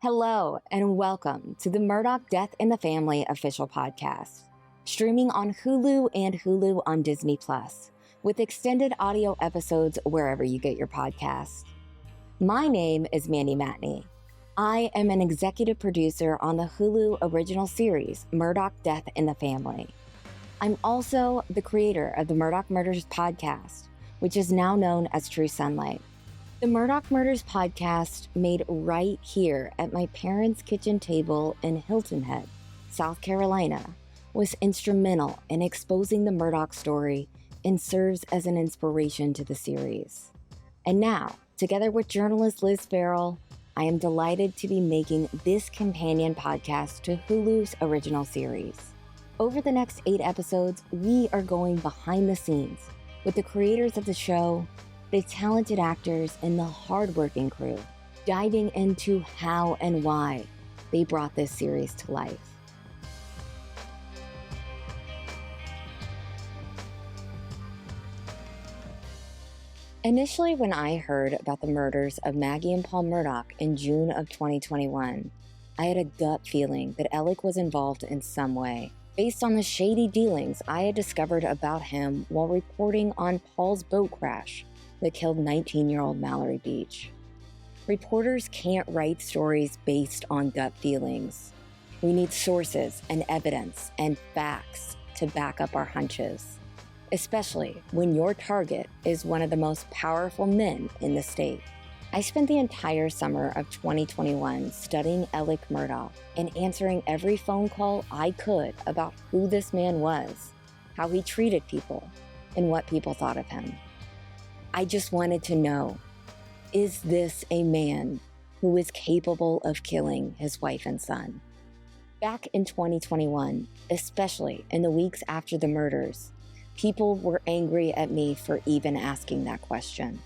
Hello, and welcome to the Murdaugh Death in the Family official podcast, streaming on Hulu and Hulu on Disney+, with extended audio episodes wherever you get your podcasts. My name is Mandy Matney. I am an executive producer on the Hulu original series, Murdaugh Death in the Family. I'm also the creator of the Murdaugh Murders podcast, which is now known as True Sunlight. The Murdaugh Murders podcast, made right here at my parents' kitchen table in Hilton Head, South Carolina, was instrumental in exposing the Murdaugh story and serves as an inspiration to the series. And now, together with journalist Liz Farrell, I am delighted to be making this companion podcast to Hulu's original series. Over the next 8 episodes, we are going behind the scenes with the creators of the show, the talented actors, and the hardworking crew, diving into how and why they brought this series to life. Initially, when I heard about the murders of Maggie and Paul Murdaugh in June of 2021, I had a gut feeling that Alec was involved in some way, based on the shady dealings I had discovered about him while reporting on Paul's boat crash that killed 19-year-old Mallory Beach. Reporters can't write stories based on gut feelings. We need sources and evidence and facts to back up our hunches, especially when your target is one of the most powerful men in the state. I spent the entire summer of 2021 studying Alec Murdaugh and answering every phone call I could about who this man was, how he treated people, and what people thought of him. I just wanted to know, is this a man who is capable of killing his wife and son? Back in 2021, especially in the weeks after the murders, people were angry at me for even asking that question.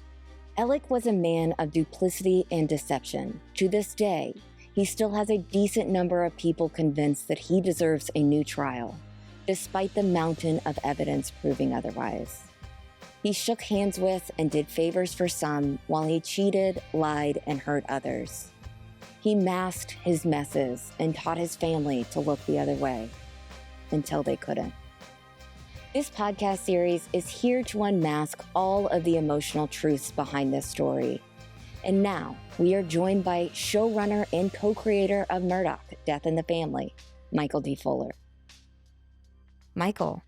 Alec was a man of duplicity and deception. To this day, he still has a decent number of people convinced that he deserves a new trial, despite the mountain of evidence proving otherwise. He shook hands with and did favors for some while he cheated, lied, and hurt others. He masked his messes and taught his family to look the other way until they couldn't. This podcast series is here to unmask all of the emotional truths behind this story. And now we are joined by showrunner and co-creator of Murdaugh, Death in the Family, Michael D. Fuller. Michael.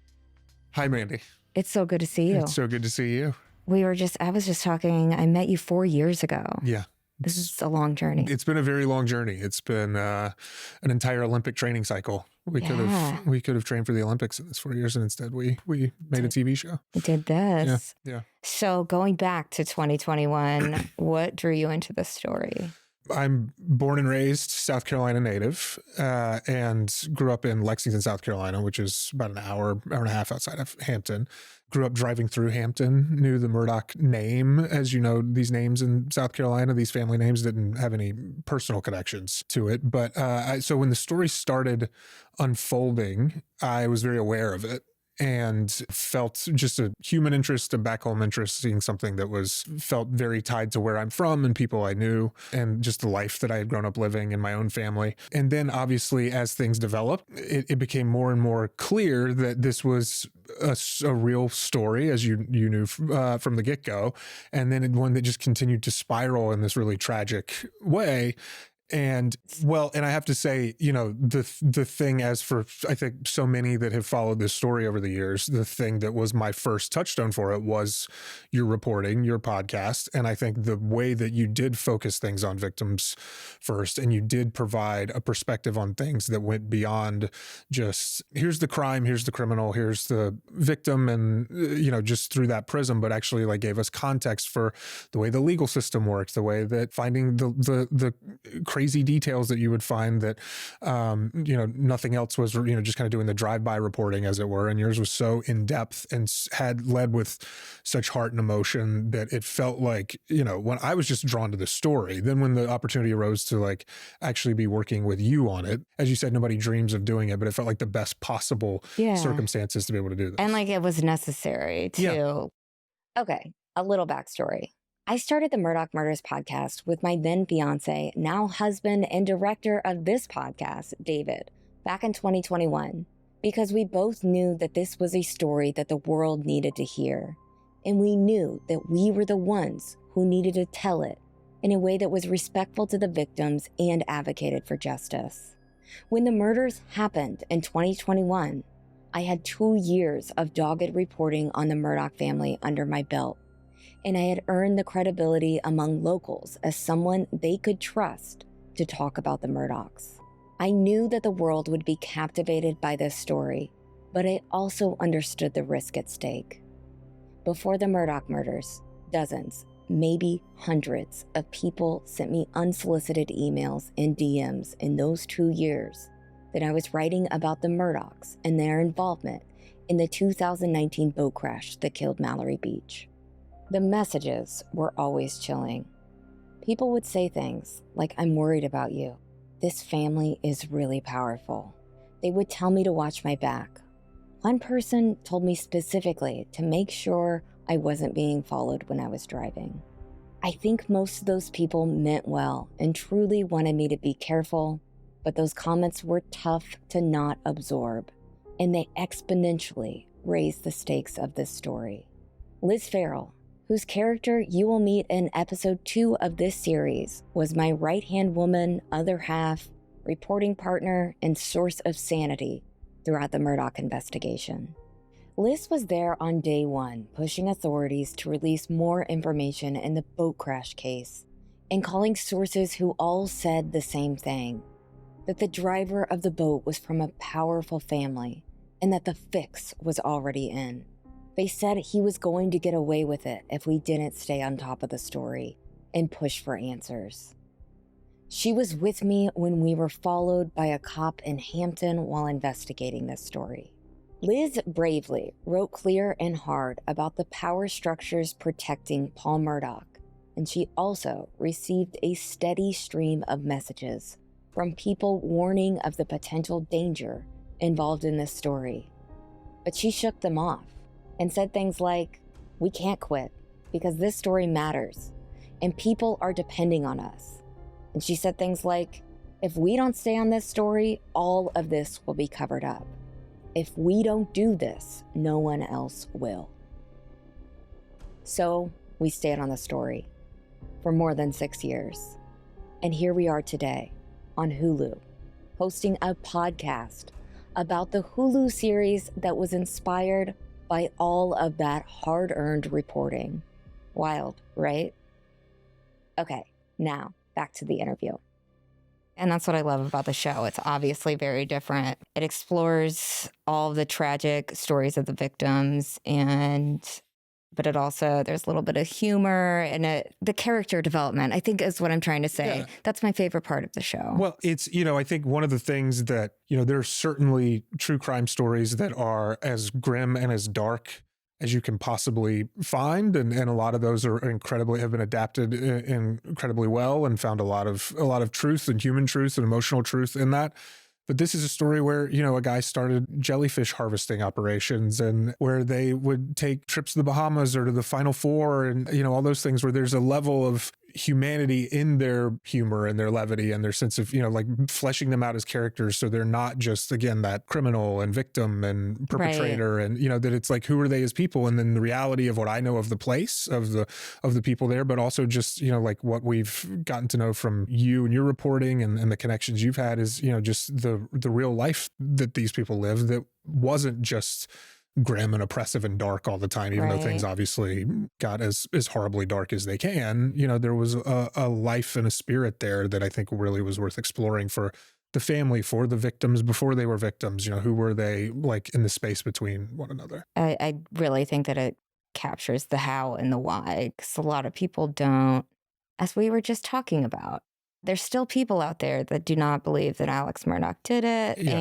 Hi, Mandy. It's so good to see you. It's so good to see you. I was just talking, I met you 4 years ago. Yeah. This is a long journey. It's been a very long journey. It's been an entire Olympic training cycle. We could have trained for the Olympics in this 4 years, and instead we made a TV show. We did this. Yeah. So going back to 2021, what drew you into this story? I'm born and raised South Carolina native, and grew up in Lexington, South Carolina, which is about an hour and a half outside of Hampton. Grew up driving through Hampton, knew the Murdaugh name. As you know, these names in South Carolina, these family names didn't have any personal connections to it. But so when the story started unfolding, I was very aware of it. And felt just a human interest, a back home interest, seeing something that felt very tied to where I'm from and people I knew, and just the life that I had grown up living in my own family. And then obviously as things developed, it became more and more clear that this was a real story, as you knew from the get-go. And then one that just continued to spiral in this really tragic way. And I have to say, the thing, as for, I think, so many that have followed this story over the years, the thing that was my first touchstone for it was your reporting, your podcast. And I think the way that you did focus things on victims first, and you did provide a perspective on things that went beyond just, here's the crime, here's the criminal, here's the victim, and, just through that prism, but actually like gave us context for the way the legal system works, the way that finding the crazy details that you would find that, nothing else was, just kind of doing the drive-by reporting, as it were. And yours was so in-depth and had led with such heart and emotion that it felt like, when I was just drawn to the story, then when the opportunity arose to like actually be working with you on it, as you said, nobody dreams of doing it, but it felt like the best possible circumstances to be able to do this. And like it was necessary too. Yeah. Okay. A little backstory. I started the Murdaugh Murders podcast with my then fiance, now husband and director of this podcast, David, back in 2021, because we both knew that this was a story that the world needed to hear. And we knew that we were the ones who needed to tell it in a way that was respectful to the victims and advocated for justice. When the murders happened in 2021, I had 2 years of dogged reporting on the Murdaugh family under my belt, and I had earned the credibility among locals as someone they could trust to talk about the Murdaughs. I knew that the world would be captivated by this story, but I also understood the risk at stake. Before the Murdaugh murders, dozens, maybe hundreds of people sent me unsolicited emails and DMs in those 2 years that I was writing about the Murdaughs and their involvement in the 2019 boat crash that killed Mallory Beach. The messages were always chilling. People would say things like, "I'm worried about you. This family is really powerful." They would tell me to watch my back. One person told me specifically to make sure I wasn't being followed when I was driving. I think most of those people meant well and truly wanted me to be careful, but those comments were tough to not absorb, and they exponentially raised the stakes of this story. Liz Farrell, whose character you will meet in episode 2 of this series, was my right-hand woman, other half, reporting partner, and source of sanity throughout the Murdaugh investigation. Liz was there on day one, pushing authorities to release more information in the boat crash case and calling sources who all said the same thing, that the driver of the boat was from a powerful family and that the fix was already in. They said he was going to get away with it if we didn't stay on top of the story and push for answers. She was with me when we were followed by a cop in Hampton while investigating this story. Liz bravely wrote clear and hard about the power structures protecting Paul Murdaugh, and she also received a steady stream of messages from people warning of the potential danger involved in this story. But she shook them off and said things like, "We can't quit because this story matters and people are depending on us." And she said things like, "If we don't stay on this story, all of this will be covered up. If we don't do this, no one else will." So we stayed on the story for more than 6 years. And here we are today on Hulu, hosting a podcast about the Hulu series that was inspired by all of that hard-earned reporting. Wild, right? Okay, now back to the interview. And that's what I love about the show. It's obviously very different. It explores all of the tragic stories of the victims, but it also, there's a little bit of humor and the character development, I think, is what I'm trying to say. Yeah. That's my favorite part of the show. Well, it's, I think one of the things that, there are certainly true crime stories that are as grim and as dark as you can possibly find, and a lot of those have been adapted incredibly well and found a lot of truth and human truth and emotional truth in that. But this is a story where, a guy started jellyfish harvesting operations, and where they would take trips to the Bahamas or to the Final Four and, all those things where there's a level of humanity in their humor and their levity and their sense of, like fleshing them out as characters. So they're not just, again, that criminal and victim and perpetrator, right. And, that it's like, who are they as people? And then the reality of what I know of the place, of the people there, but also just, like what we've gotten to know from you and your reporting and the connections you've had is, just the real life that these people live that wasn't just grim and oppressive and dark all the time, even though things obviously got as horribly dark as they can. There was a life and a spirit there that I think really was worth exploring for the family, for the victims before they were victims. Who were they, like, in the space between one another? I really think that it captures the how and the why, because a lot of people don't, as we were just talking about. There's still people out there that do not believe that Alex Murdaugh did it. Yeah.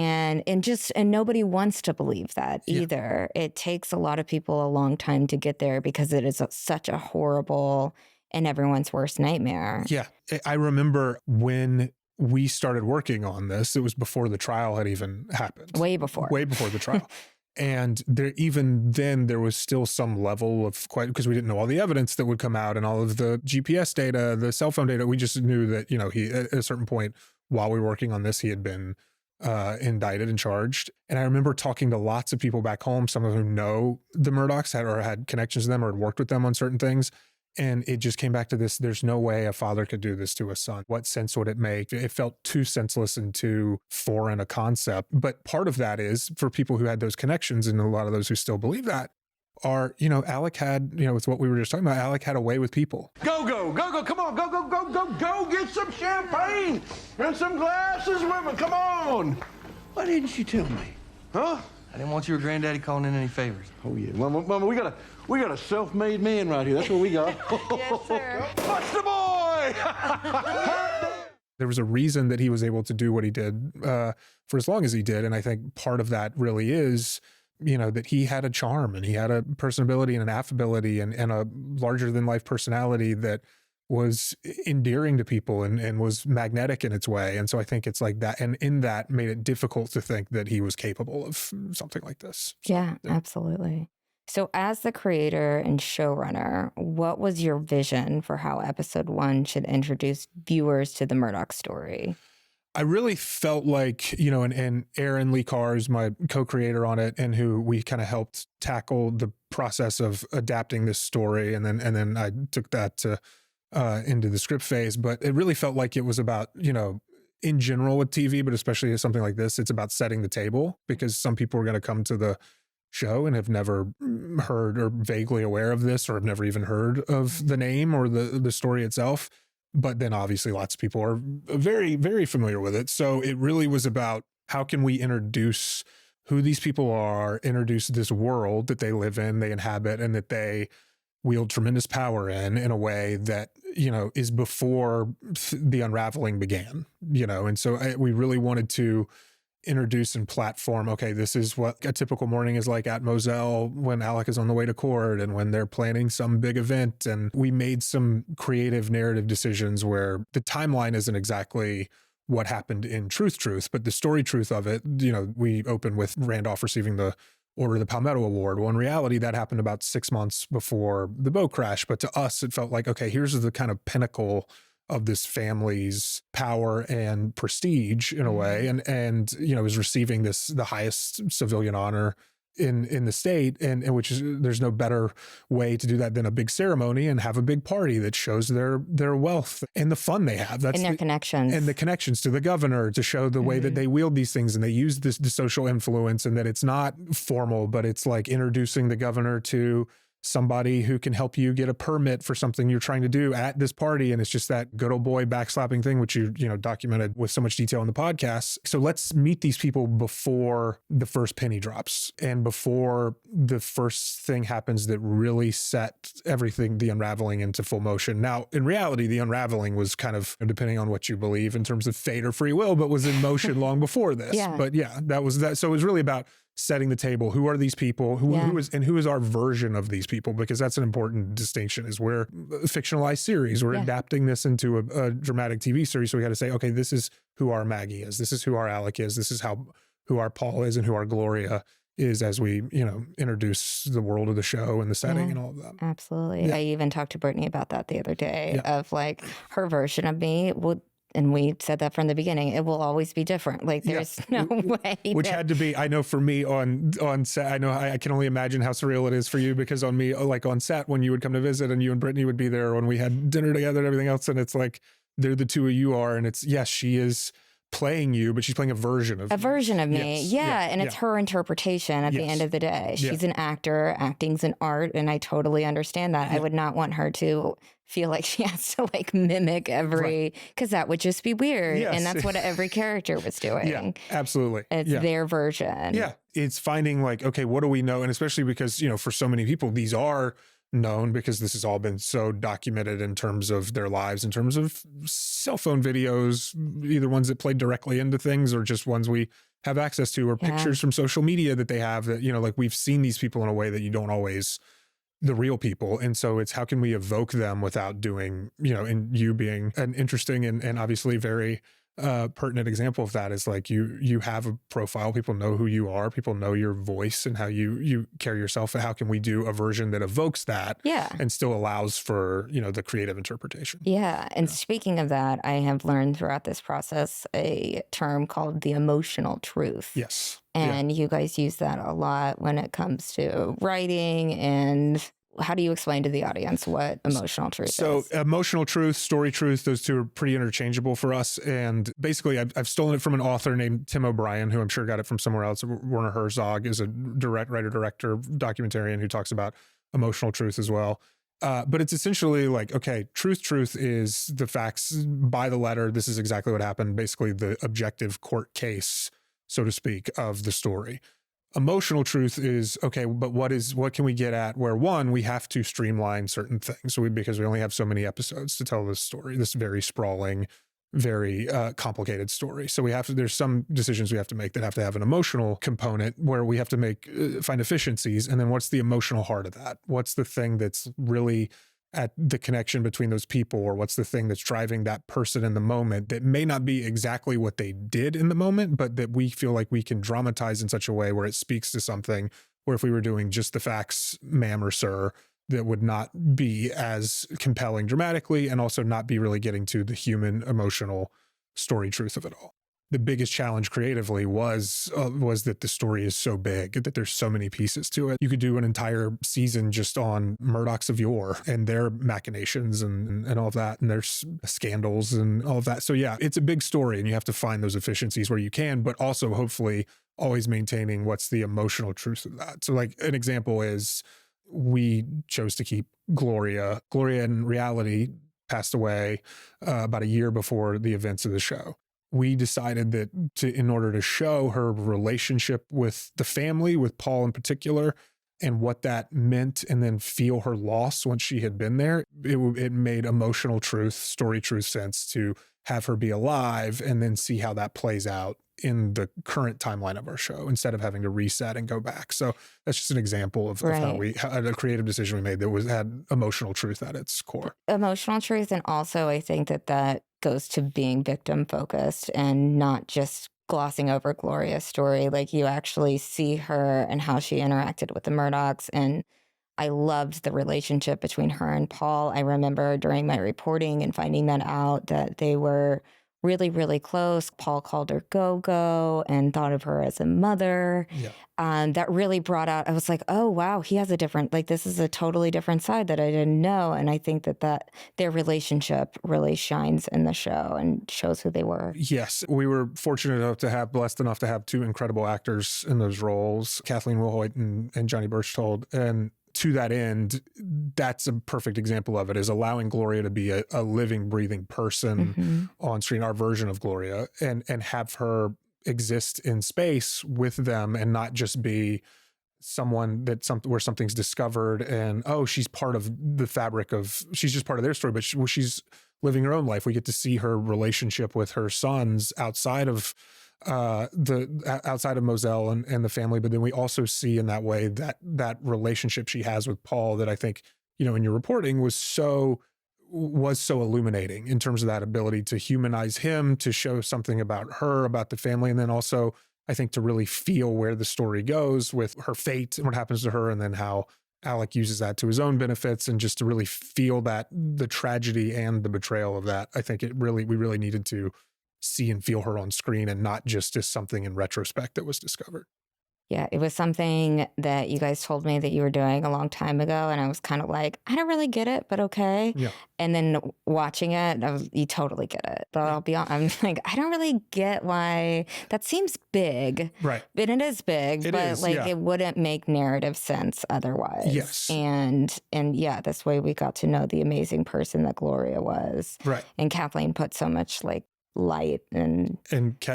And nobody wants to believe that either. Yeah. It takes a lot of people a long time to get there because it is such a horrible and everyone's worst nightmare. Yeah. I remember when we started working on this, it was before the trial had even happened. Way before the trial. And there, even then, there was still some level of because we didn't know all the evidence that would come out and all of the GPS data, the cell phone data. We just knew that, he, at a certain point while we were working on this, he had been indicted and charged. And I remember talking to lots of people back home, some of whom know the Murdaughs had connections to them or had worked with them on certain things. And it just came back to this, there's no way a father could do this to a son. What sense would it make? It felt too senseless and too foreign a concept. But part of that is for people who had those connections, and a lot of those who still believe that, are, Alec had, with what we were just talking about, Alec had a way with people. Go, come on, go, get some champagne and some glasses with me, come on. Why didn't you tell me? Huh? I didn't want your granddaddy calling in any favors. Oh, yeah. Mama, we got a self-made man right here. That's what we got. Yes, sir. Watch the boy! There was a reason that he was able to do what he did for as long as he did. And I think part of that really is, that he had a charm and he had a personability and an affability and a larger than life personality that was endearing to people and was magnetic in its way. And so I think it's like that. And in that made it difficult to think that he was capable of something like this. So, yeah, absolutely. So as the creator and showrunner, what was your vision for how episode 1 should introduce viewers to the Murdaugh story? I really felt like, and Aaron Lee Carr is my co-creator on it, and who we kind of helped tackle the process of adapting this story. And then I took that to into the script phase, but it really felt like it was about, in general with TV, but especially something like this, it's about setting the table, because some people are going to come to the show and have never heard or vaguely aware of this, or have never even heard of the name or the story itself. But then obviously lots of people are very, very familiar with it. So it really was about how can we introduce who these people are, introduce this world that they live in, they inhabit, and that they wield tremendous power in a way that, is before the unraveling began, and so we really wanted to introduce and platform, okay, this is what a typical morning is like at Moselle when Alec is on the way to court and when they're planning some big event. And we made some creative narrative decisions where the timeline isn't exactly what happened in Truth, but the story truth of it, we open with Randolph receiving the Order of the Palmetto Award. Well, in reality, that happened about 6 months before the boat crash. But to us, it felt like, okay, here's the kind of pinnacle of this family's power and prestige in a way. And is receiving the highest civilian honor in the state, and which is, there's no better way to do that than a big ceremony and have a big party that shows their wealth and the fun they have. That's and their connections. And the connections to the governor to show the way that they wield these things, and they use the social influence, and that it's not formal, but it's like introducing the governor to somebody who can help you get a permit for something you're trying to do at this party. And it's just that good old boy backslapping thing, which you documented with so much detail in the podcast. So let's meet these people before the first penny drops and before the first thing happens that really set everything, the unraveling, into full motion. Now, in reality, the unraveling was kind of, depending on what you believe in terms of fate or free will, but was in motion long before this. Yeah. But yeah, that was that. So it was really about setting the table. Who are these people? Who is our version of these people? Because that's an important distinction. Is we're a fictionalized series. We're adapting this into a dramatic TV series. So we got to say, okay, this is who our Maggie is. This is who our Alec is. This is who our Paul is, and who our Gloria is, as we introduce the world of the show and the setting and all of that. Absolutely. Yeah. I even talked to Brittany about that the other day, of like her version of me would. And we said that from the beginning, it will always be different. Like there's no way. Which had to be, I know for me on set, I know I can only imagine how surreal it is for you, because on me, like on set, when you would come to visit and you and Brittany would be there when we had dinner together and everything else. And it's like, they're the two of you are. And it's, yes, she is playing you, but she's playing a version of me. Yes. Yeah. And it's her interpretation at the end of the day. She's an actor. Acting's an art. And I totally understand that. I would not want her to feel like she has to like mimic every, because that would just be weird. Yes. And that's what every character was doing. Yeah, absolutely. It's their version. Yeah. It's finding like, okay, what do we know? And especially because, for so many people, these are known because this has all been so documented in terms of their lives, in terms of cell phone videos, either ones that played directly into things or just ones we have access to, or pictures from social media that they have that, like we've seen these people in a way that you don't always, the real people. And so it's how can we evoke them without doing, and you being an interesting and obviously very pertinent example of that is like you have a profile, people know who you are, people know your voice and how you carry yourself, and how can we do a version that evokes that and still allows for, you know, the creative interpretation. And speaking of that, I have learned throughout this process a term called the emotional truth. Yes. And you guys use that a lot when it comes to writing. And how do you explain to the audience what emotional truth is? So emotional truth, story truth, those two are pretty interchangeable for us. And basically I've stolen it from an author named Tim O'Brien, who I'm sure got it from somewhere else. Werner Herzog is a writer-director, documentarian who talks about emotional truth as well. But it's essentially like, okay, truth is the facts by the letter. This is exactly what happened. Basically the objective court case, so to speak, of the story. Emotional truth is, okay, but what can we get at where, one, we have to streamline certain things because we only have so many episodes to tell this story, this very sprawling, very complicated story. So there's some decisions we have to make that have to have an emotional component where we have to find efficiencies. And then what's the emotional heart of that? What's the thing that's really at the connection between those people, or what's the thing that's driving that person in the moment that may not be exactly what they did in the moment, but that we feel like we can dramatize in such a way where it speaks to something where if we were doing just the facts, ma'am or sir, that would not be as compelling dramatically and also not be really getting to the human emotional story truth of it all. The biggest challenge creatively was that the story is so big, that there's so many pieces to it. You could do an entire season just on Murdaughs of yore and their machinations and all of that, and there's scandals and all of that. So yeah, it's a big story, and you have to find those efficiencies where you can, but also hopefully always maintaining what's the emotional truth of that. So like an example is we chose to keep Gloria. Gloria in reality passed away about a year before the events of the show. We decided that in order to show her relationship with the family, with Paul in particular, and what that meant, and then feel her loss once she had been there, it made emotional truth, story truth sense to have her be alive and then see how that plays out in the current timeline of our show instead of having to reset and go back. So that's just an example of how a creative decision we made that had emotional truth at its core. Emotional truth. And also I think that goes to being victim focused and not just glossing over Gloria's story. Like you actually see her and how she interacted with the Murdaughs. And I loved the relationship between her and Paul. I remember during my reporting and finding that out that they were really, really close. Paul called her Go-Go and thought of her as a mother. That really brought out, I was like, oh, wow, he has this is a totally different side that I didn't know. And I think that their relationship really shines in the show and shows who they were. Yes. We were blessed enough to have two incredible actors in those roles, Kathleen Wilhoit and Johnny Birchtold. And to that end, that's a perfect example of it, is allowing Gloria to be a living, breathing person on screen, our version of Gloria, and have her exist in space with them and not just be someone where something's discovered and, oh, she's part of the fabric of, she's just part of their story, but she's living her own life. We get to see her relationship with her sons outside of Moselle and the family, but then we also see in that way that relationship she has with Paul that I think, you know, in your reporting was so illuminating in terms of that ability to humanize him, to show something about her, about the family, and then also I think to really feel where the story goes with her fate and what happens to her, and then how Alec uses that to his own benefits, and just to really feel that the tragedy and the betrayal of that. I think we really needed to see and feel her on screen and not just as something in retrospect that was discovered. Yeah, it was something that you guys told me that you were doing a long time ago. And I was kind of like, I don't really get it, but okay. Yeah. And then watching it, you totally get it. But I'll be honest, I'm like, I don't really get why that seems big. Right. But it is big, it wouldn't make narrative sense otherwise. Yes. And yeah, this way we got to know the amazing person that Gloria was. Right. And Kathleen put so much light and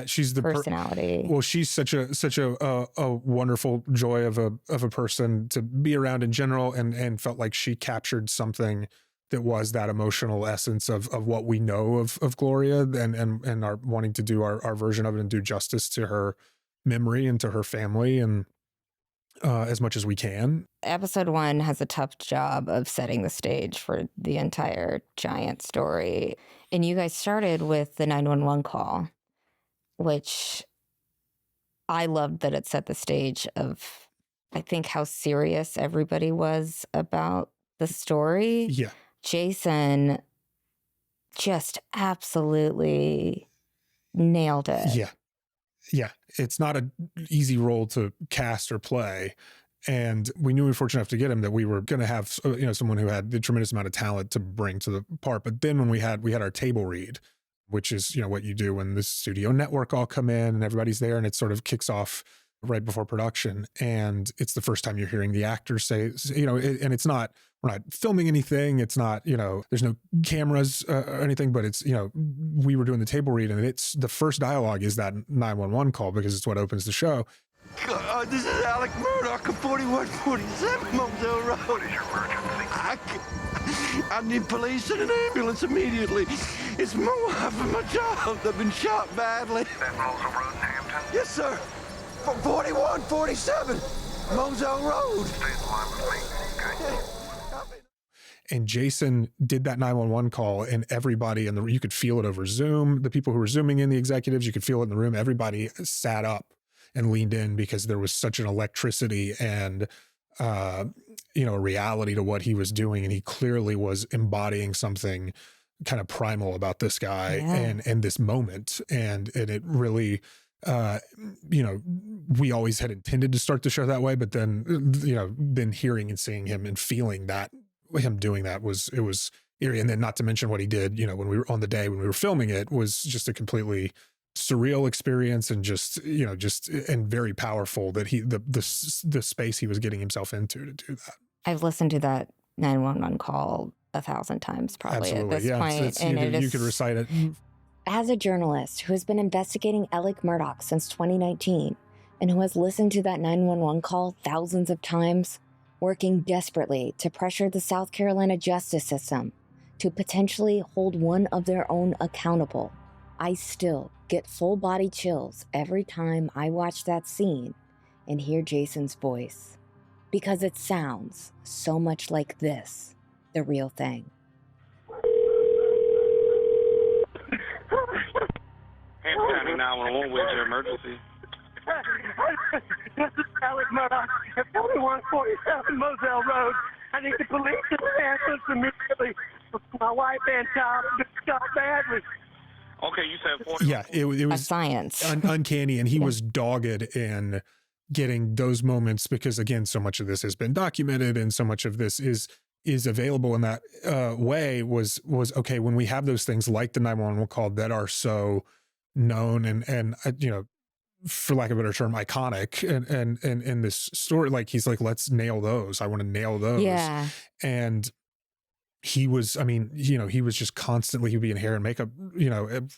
she's the personality. Well, she's such a wonderful joy of a person to be around in general, and felt like she captured something that was that emotional essence of what we know of Gloria, and are wanting to do our version of it and do justice to her memory and to her family. And as much as we can. Episode 1 has a tough job of setting the stage for the entire giant story. And you guys started with the 911 call, which I loved that it set the stage of, I think, how serious everybody was about the story. Yeah. Jason just absolutely nailed it. Yeah. Yeah. It's not an easy role to cast or play. And we knew we were fortunate enough to get him that we were going to have, someone who had the tremendous amount of talent to bring to the part. But then when we had our table read, which is, what you do when the studio network all come in and everybody's there, and it sort of kicks off right before production. And it's the first time you're hearing the actors say, and it's not, we're not filming anything. It's not, there's no cameras or anything, but it's, we were doing the table read, and it's the first dialogue is that 911 call because it's what opens the show. This is Alec Murdaugh of 4147 Moselle Road. What is your emergency? I need police and an ambulance immediately. It's my wife and my child. They've been shot badly. That Moselle Road in Hampton? Yes, sir. 4147 Moselle Road. Stay in line with me, okay? And Jason did that 911 call, and everybody you could feel it over Zoom. The people who were Zooming in, the executives, you could feel it in the room. Everybody sat up and leaned in because there was such an electricity and, a reality to what he was doing. And he clearly was embodying something kind of primal about this guy and this moment. And it really, we always had intended to start the show that way, but then, then hearing and seeing him and feeling that him doing that was eerie. And then not to mention what he did, when we were on the day when we were filming it was just a completely surreal experience and and very powerful that the space he was getting himself into to do that. I've listened to that 911 call 1,000 times probably. Absolutely. At this point. And you could recite it. As a journalist who has been investigating Alec Murdaugh since 2019 and who has listened to that 911 call thousands of times, working desperately to pressure the South Carolina justice system to potentially hold one of their own accountable, I still get full body chills every time I watch that scene and hear Jason's voice, because it sounds so much like this, the real thing. Hampton County 911, where's your emergency? This is Alec Murdaugh at 4147 Moselle Road. I need the police and the ambulance immediately. My wife and child have been shot badly. Okay, you said 40. Yeah, it was a science. Uncanny, and he was dogged in getting those moments because, again, so much of this has been documented and so much of this is available in that way was okay, when we have those things like the 911 call that are so known and for lack of a better term, iconic and in this story, like he's like, let's nail those. I want to nail those. Yeah. And he was, he was just constantly, he'd be in hair and makeup,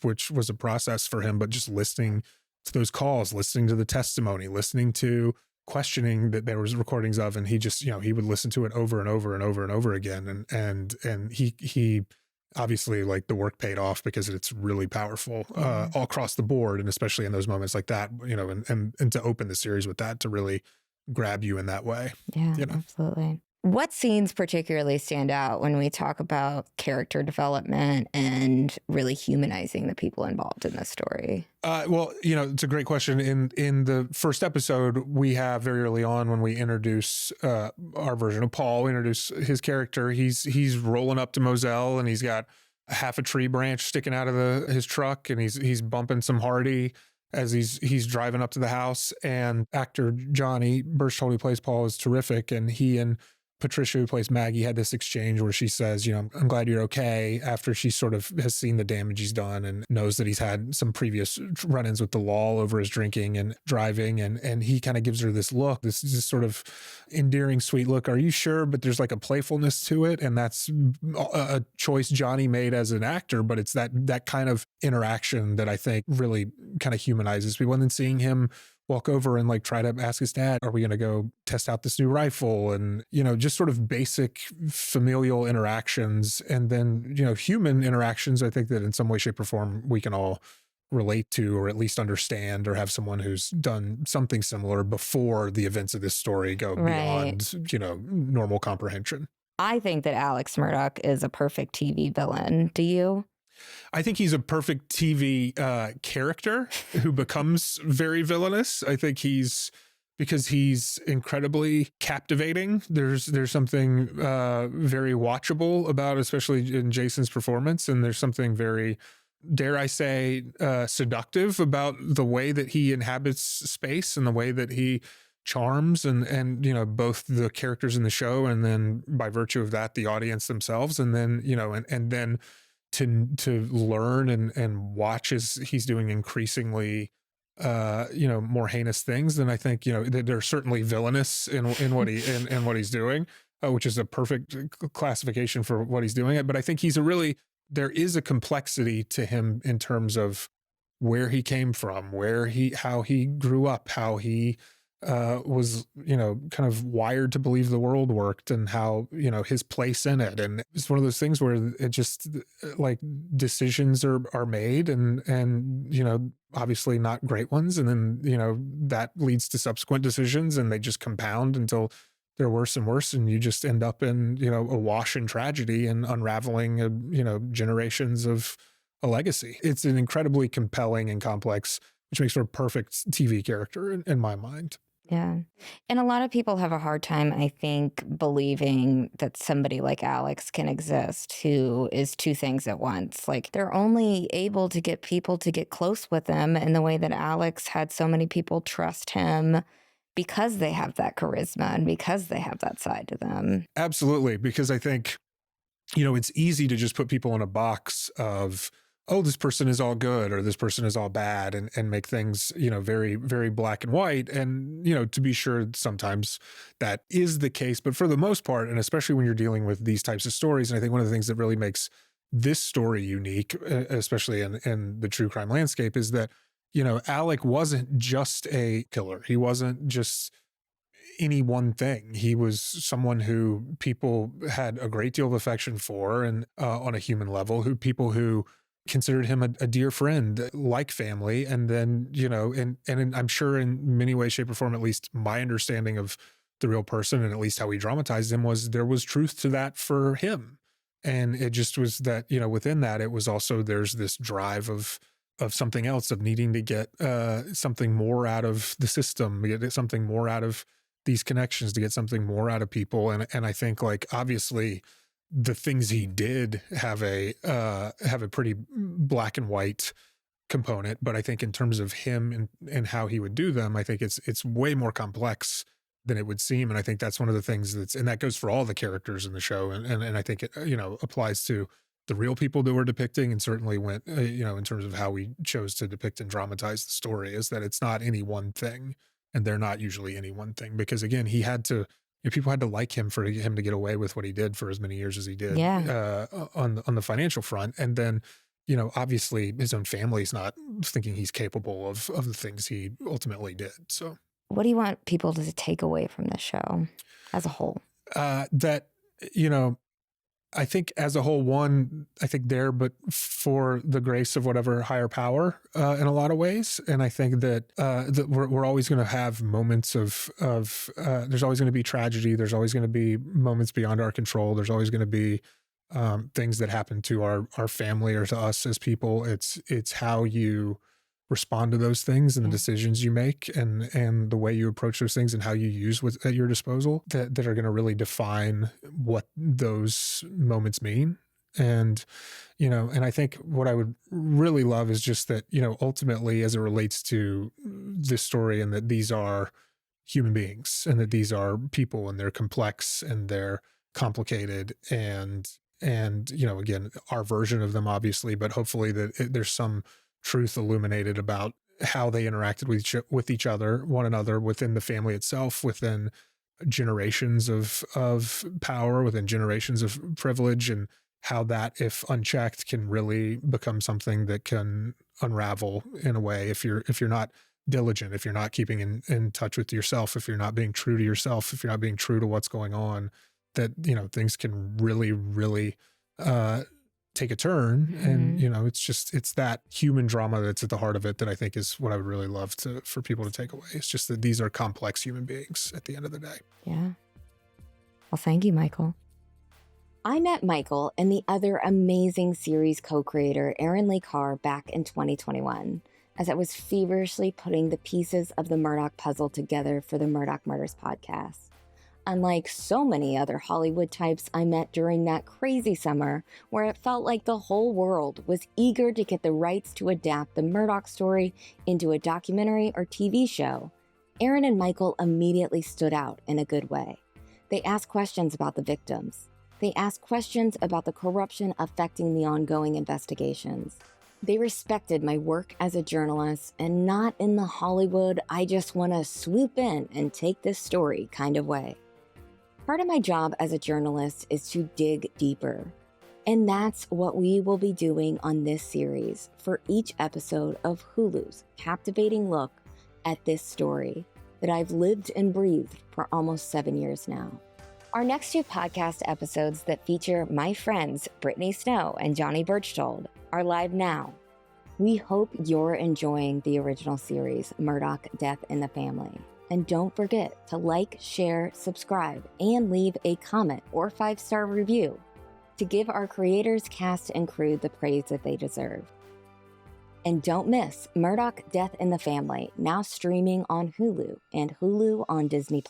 which was a process for him, but just listening to those calls, listening to the testimony, listening to questioning that there was recordings of, and he just, he would listen to it over and over and over and over again. And he obviously, like, the work paid off because it's really powerful all across the board. And especially in those moments like that, and to open the series with that, to really grab you in that way. Yeah, absolutely. What scenes particularly stand out when we talk about character development and really humanizing the people involved in this story? Well, it's a great question. In the first episode, we have very early on when we introduce our version of Paul, we introduce his character. He's rolling up to Moselle and he's got half a tree branch sticking out of his truck, and he's bumping some Hardy as he's driving up to the house. And actor Johnny Burchtold, who plays Paul, is terrific, and he and Patricia, who plays Maggie, had this exchange where she says, I'm glad you're okay, after she sort of has seen the damage he's done and knows that he's had some previous run-ins with the law over his drinking and driving. And he kind of gives her this look, this sort of endearing, sweet look. Are you sure? But there's like a playfulness to it. And that's a choice Johnny made as an actor, but it's that kind of interaction that I think really kind of humanizes people. And then seeing him walk over and like try to ask his dad, are we going to go test out this new rifle? And, just sort of basic familial interactions. And then, human interactions, I think that in some way, shape or form, we can all relate to, or at least understand, or have someone who's done something similar before the events of this story go beyond, normal comprehension. I think that Alex Murdaugh is a perfect TV villain. Do you? I think he's a perfect TV character who becomes very villainous. I think because he's incredibly captivating. There's something very watchable about, especially in Jason's performance, and there's something very, dare I say, seductive about the way that he inhabits space and the way that he charms and both the characters in the show, and then by virtue of that the audience themselves, and then and then to learn and watch as he's doing increasingly more heinous things. Then I think they're certainly villainous in what he's doing, which is a perfect classification for what he's doing. But I think there is a complexity to him in terms of where he came from, how he grew up, how he was kind of wired to believe the world worked, and how his place in it. And it's one of those things where it just, like, decisions are made, and obviously not great ones, and then that leads to subsequent decisions, and they just compound until they're worse and worse, and you just end up in awash in tragedy and unraveling generations of a legacy. It's an incredibly compelling and complex, which makes for a perfect TV character in my mind. Yeah. And a lot of people have a hard time, I think, believing that somebody like Alex can exist who is two things at once. Like, they're only able to get people to get close with them in the way that Alex had so many people trust him, because they have that charisma and because they have that side to them. Absolutely. Because I think, it's easy to just put people in a box of, oh, this person is all good or this person is all bad, and make things, very, very black and white. And, to be sure, sometimes that is the case. But for the most part, and especially when you're dealing with these types of stories, and I think one of the things that really makes this story unique, especially in the true crime landscape, is that, Alec wasn't just a killer. He wasn't just any one thing. He was someone who people had a great deal of affection for, and on a human level, people who considered him a dear friend, like family. And then, and I'm sure in many ways, shape, or form, at least my understanding of the real person, and at least how he dramatized him, was there was truth to that for him. And it just was that, within that, it was also, there's this drive of something else, of needing to get something more out of the system, get something more out of these connections, to get something more out of people. And I think, like, obviously the things he did have a pretty black and white component, but I think in terms of him and how he would do them, I think it's way more complex than it would seem. And I think that's one of the things and that goes for all the characters in the show. And I think it, applies to the real people that we're depicting, and certainly went, in terms of how we chose to depict and dramatize the story, is that it's not any one thing, and they're not usually any one thing, because again, he had to, people had to like him for him to get away with what he did for as many years as he did, on the financial front. And then, obviously his own family's not thinking he's capable of the things he ultimately did. So what do you want people to take away from the show as a whole? That, I think as a whole, I think there, but for the grace of whatever higher power, in a lot of ways. And I think that we're always going to have moments of there's always going to be tragedy. There's always going to be moments beyond our control. There's always going to be things that happen to our family or to us as people. It's how you respond to those things, and the decisions you make, and the way you approach those things, and how you use what's at your disposal, that are going to really define what those moments mean. And, and I think what I would really love is just that, ultimately, as it relates to this story, and that these are human beings, and that these are people, and they're complex, and they're complicated, and again, our version of them, obviously, but hopefully that there's some truth illuminated about how they interacted with each other, one another, within the family itself, within generations of power, within generations of privilege, and how that, if unchecked, can really become something that can unravel in a way if you're not diligent, if you're not keeping in touch with yourself, if you're not being true to yourself, if you're not being true to what's going on, that things can really, really take a turn. And, it's that human drama that's at the heart of it that I think is what I would really love for people to take away. It's just that these are complex human beings at the end of the day. Yeah. Well, thank you, Michael. I met Michael and the other amazing series co-creator, Aaron Lee Carr, back in 2021, as I was feverishly putting the pieces of the Murdaugh puzzle together for the Murdaugh Murders podcast. Unlike so many other Hollywood types I met during that crazy summer where it felt like the whole world was eager to get the rights to adapt the Murdaugh story into a documentary or TV show, Aaron and Michael immediately stood out in a good way. They asked questions about the victims. They asked questions about the corruption affecting the ongoing investigations. They respected my work as a journalist and not in the Hollywood, I just want to swoop in and take this story kind of way. Part of my job as a journalist is to dig deeper. And that's what we will be doing on this series for each episode of Hulu's captivating look at this story that I've lived and breathed for almost 7 years now. Our next 2 podcast episodes that feature my friends Brittany Snow and Johnny Birchtold are live now. We hope you're enjoying the original series, Murdaugh, Death in the Family. And don't forget to like, share, subscribe, and leave a comment or 5-star review to give our creators, cast, and crew the praise that they deserve. And don't miss Murdaugh, Death in the Family, now streaming on Hulu and Hulu on Disney+.